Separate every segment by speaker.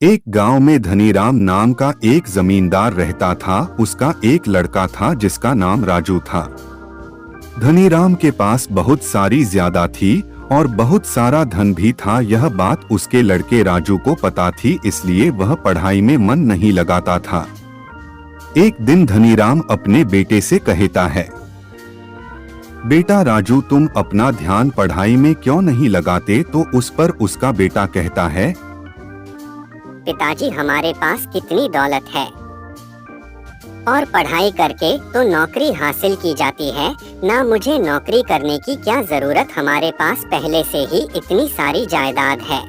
Speaker 1: एक गांव में धनीराम नाम का एक जमींदार रहता था। उसका एक लड़का था जिसका नाम राजू था। धनीराम के पास बहुत सारी ज्यादा थी और बहुत सारा धन भी था। यह बात उसके लड़के राजू को पता थी, इसलिए वह पढ़ाई में मन नहीं लगाता था। एक दिन धनीराम अपने बेटे से कहता है, बेटा राजू, तुम अपना ध्यान पढ़ाई में क्यों नहीं लगाते? तो उस पर उसका बेटा कहता है,
Speaker 2: पिताजी, हमारे पास कितनी दौलत है और पढ़ाई करके तो नौकरी हासिल की जाती है ना, मुझे नौकरी करने की क्या जरूरत, हमारे पास पहले से ही इतनी सारी जायदाद है।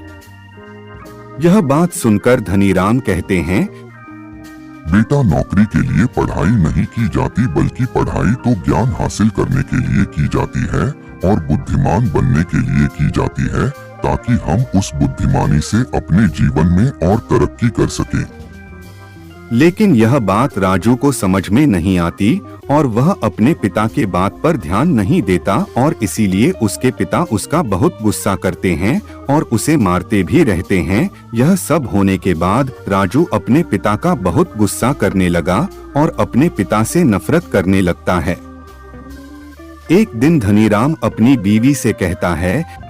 Speaker 1: यह बात सुनकर धनीराम कहते हैं,
Speaker 3: बेटा, नौकरी के लिए पढ़ाई नहीं की जाती, बल्कि पढ़ाई तो ज्ञान हासिल करने के लिए की जाती है और बुद्धिमान बनने के लिए की जाती है, ताकि हम उस बुद्धिमानी से अपने जीवन में और तरक्की कर सकें।
Speaker 1: लेकिन यह बात राजू को समझ में नहीं आती और वह अपने पिता के बात पर ध्यान नहीं देता और इसीलिए उसके पिता उसका बहुत गुस्सा करते हैं और उसे मारते भी रहते हैं। यह सब होने के बाद राजू अपने पिता का बहुत गुस्सा करने लगा और अपने पिता से नफरत करने लगता है। एक दिन धनीराम अपनी बीवी से कहता है,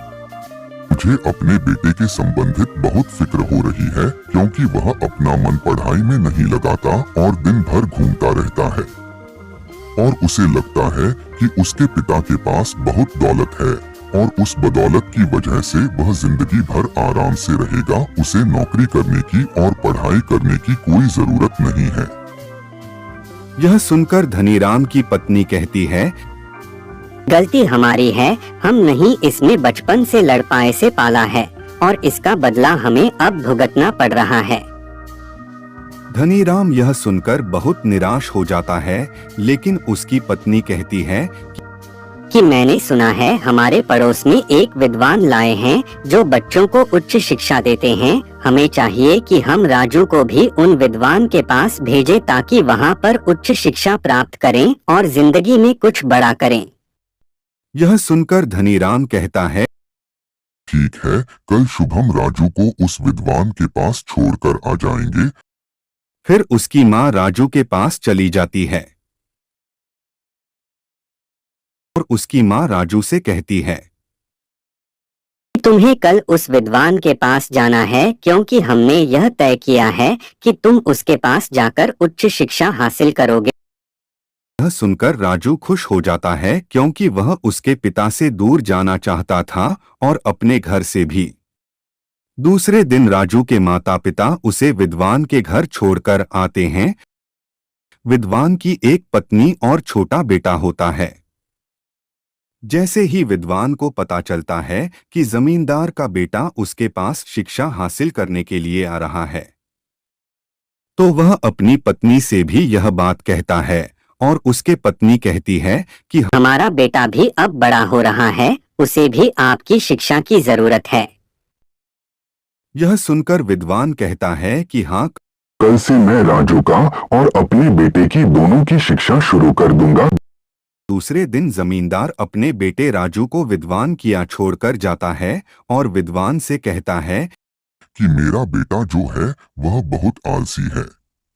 Speaker 3: मुझे अपने बेटे के संबंधित बहुत फिक्र हो रही है, क्योंकि वह अपना मन पढ़ाई में नहीं लगाता और दिन भर घूमता रहता है और उसे लगता है कि उसके पिता के पास बहुत दौलत है और उस बदौलत की वजह से वह जिंदगी भर आराम से रहेगा। उसे नौकरी करने की और पढ़ाई करने की कोई जरूरत नहीं है।
Speaker 1: यह सुनकर धनीराम की पत्नी कहती है,
Speaker 2: गलती हमारी है, हम नहीं इसमें बचपन से लड़ पाए से पाला है और इसका बदला हमें अब भुगतना पड़ रहा है।
Speaker 1: धनीराम यह सुनकर बहुत निराश हो जाता है, लेकिन उसकी पत्नी कहती है
Speaker 2: कि मैंने सुना है हमारे पड़ोस में एक विद्वान लाए हैं जो बच्चों को उच्च शिक्षा देते हैं। हमें चाहिए कि हम राजू को भी उन विद्वान के पास भेजें ताकि वहाँ पर उच्च शिक्षा प्राप्त करें और जिंदगी में कुछ बड़ा करें।
Speaker 1: यह सुनकर धनीराम कहता है,
Speaker 3: ठीक है, कल शुभम राजू को उस विद्वान के पास छोड़कर आ जाएंगे।
Speaker 1: फिर उसकी माँ राजू के पास चली जाती है और उसकी माँ राजू से कहती है,
Speaker 2: तुम्हें कल उस विद्वान के पास जाना है, क्योंकि हमने यह तय किया है कि तुम उसके पास जाकर उच्च शिक्षा हासिल करोगे।
Speaker 1: यह सुनकर राजू खुश हो जाता है, क्योंकि वह उसके पिता से दूर जाना चाहता था और अपने घर से भी। दूसरे दिन राजू के माता पिता उसे विद्वान के घर छोड़कर आते हैं। विद्वान की एक पत्नी और छोटा बेटा होता है। जैसे ही विद्वान को पता चलता है कि जमींदार का बेटा उसके पास शिक्षा हासिल करने के लिए आ रहा है, तो वह अपनी पत्नी से भी यह बात कहता है और उसके पत्नी कहती है कि
Speaker 2: हमारा बेटा भी अब बड़ा हो रहा है, उसे भी आपकी शिक्षा की जरूरत है।
Speaker 1: यह सुनकर विद्वान कहता है कि हाँ,
Speaker 3: कल से मैं राजू का और अपने बेटे की दोनों की शिक्षा शुरू कर दूंगा।
Speaker 1: दूसरे दिन जमींदार अपने बेटे राजू को विद्वान किया छोड़कर जाता है और विद्वान से कहता है
Speaker 3: कि मेरा बेटा जो है वह बहुत आलसी है,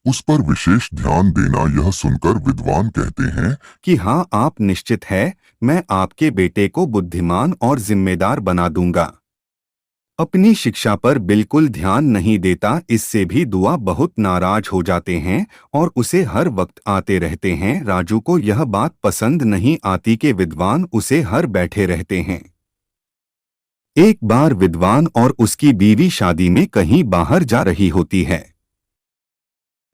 Speaker 3: उस पर विशेष ध्यान देना। यह सुनकर विद्वान कहते हैं
Speaker 1: कि हाँ, आप निश्चित है, मैं आपके बेटे को बुद्धिमान और जिम्मेदार बना दूंगा। अपनी शिक्षा पर बिल्कुल ध्यान नहीं देता, इससे भी दुआ बहुत नाराज हो जाते हैं और उसे हर वक्त आते रहते हैं। राजू को यह बात पसंद नहीं आती कि विद्वान उसे हर बैठे रहते हैं। एक बार विद्वान और उसकी बीवी शादी में कहीं बाहर जा रही होती है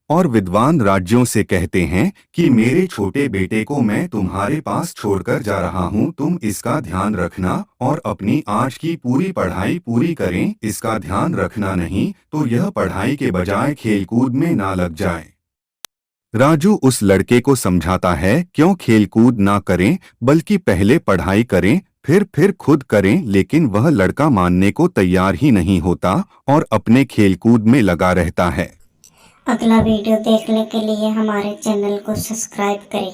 Speaker 1: और विद्वान राज्यों से कहते हैं कि मेरे छोटे बेटे को मैं तुम्हारे पास छोड़कर जा रहा हूँ, तुम इसका ध्यान रखना और अपनी आज की पूरी पढ़ाई पूरी करें। इसका ध्यान रखना नहीं तो यह पढ़ाई के बजाय खेलकूद में ना लग जाए। राजू उस लड़के को समझाता है क्यों खेलकूद ना करें, बल्कि पहले पढ़ाई करें, फिर खुद करें, लेकिन वह लड़का मानने को तैयार ही नहीं होता और अपने खेलकूद में लगा रहता है।
Speaker 4: अगला वीडियो देखने के लिए हमारे चैनल को सब्सक्राइब करें।